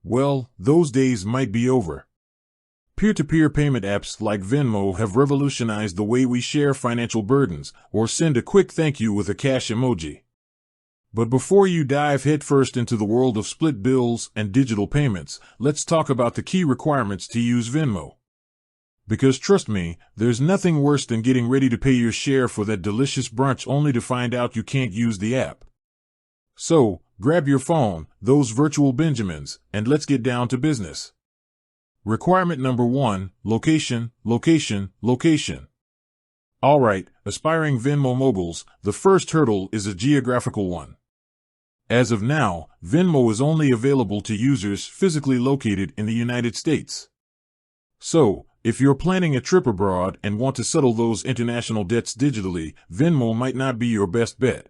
Well, those days might be over. Peer-to-peer payment apps like Venmo have revolutionized the way we share financial burdens or send a quick thank you with a cash emoji. But before you dive headfirst into the world of split bills and digital payments, let's talk about the key requirements to use Venmo. Because trust me, there's nothing worse than getting ready to pay your share for that delicious brunch only to find out you can't use the app. So, grab your phone, those virtual Benjamins, and let's get down to business. Requirement number 1, location, location, location. Alright, aspiring Venmo moguls, the first hurdle is a geographical one. As of now, Venmo is only available to users physically located in the United States. So, if you're planning a trip abroad and want to settle those international debts digitally, Venmo might not be your best bet.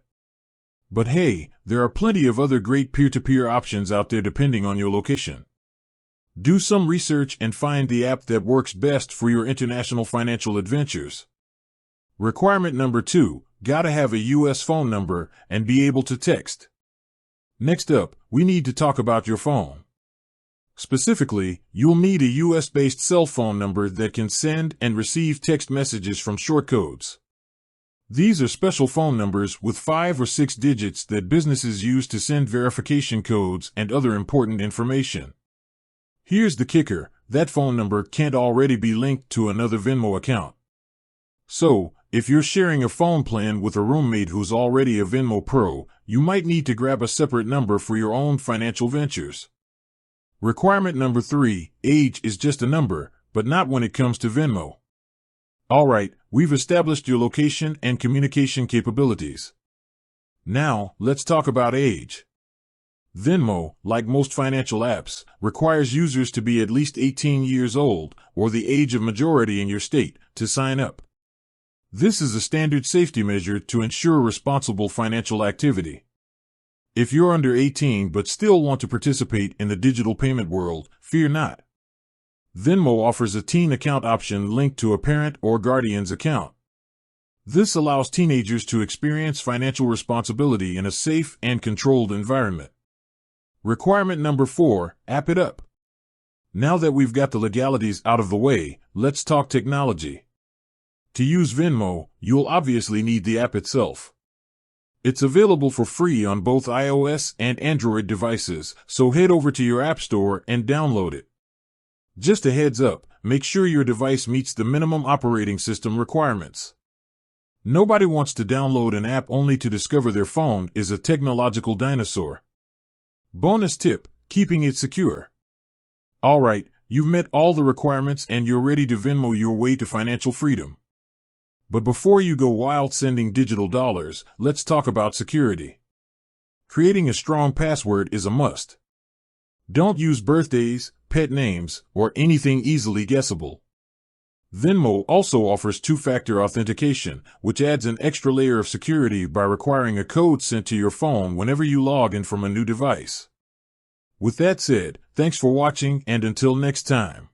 But hey, there are plenty of other great peer-to-peer options out there depending on your location. Do some research and find the app that works best for your international financial adventures. Requirement number 2, gotta have a US phone number and be able to text. Next up, we need to talk about your phone. Specifically, you'll need a US-based cell phone number that can send and receive text messages from short codes. These are special phone numbers with 5 or 6 digits that businesses use to send verification codes and other important information. Here's the kicker, that phone number can't already be linked to another Venmo account. So, if you're sharing a phone plan with a roommate who's already a Venmo pro, you might need to grab a separate number for your own financial ventures. Requirement number 3, age is just a number, but not when it comes to Venmo. Alright, we've established your location and communication capabilities. Now, let's talk about age. Venmo, like most financial apps, requires users to be at least 18 years old, or the age of majority in your state, to sign up. This is a standard safety measure to ensure responsible financial activity. If you're under 18 but still want to participate in the digital payment world, fear not. Venmo offers a teen account option linked to a parent or guardian's account. This allows teenagers to experience financial responsibility in a safe and controlled environment. Requirement number 4, app it up. Now that we've got the legalities out of the way, let's talk technology. To use Venmo, you'll obviously need the app itself. It's available for free on both iOS and Android devices, so head over to your app store and download it. Just a heads up, make sure your device meets the minimum operating system requirements. Nobody wants to download an app only to discover their phone is a technological dinosaur. Bonus tip, keeping it secure. Alright, you've met all the requirements and you're ready to Venmo your way to financial freedom. But before you go wild sending digital dollars, let's talk about security. Creating a strong password is a must. Don't use birthdays, pet names, or anything easily guessable. Venmo also offers two-factor authentication, which adds an extra layer of security by requiring a code sent to your phone whenever you log in from a new device. With that said, thanks for watching and until next time.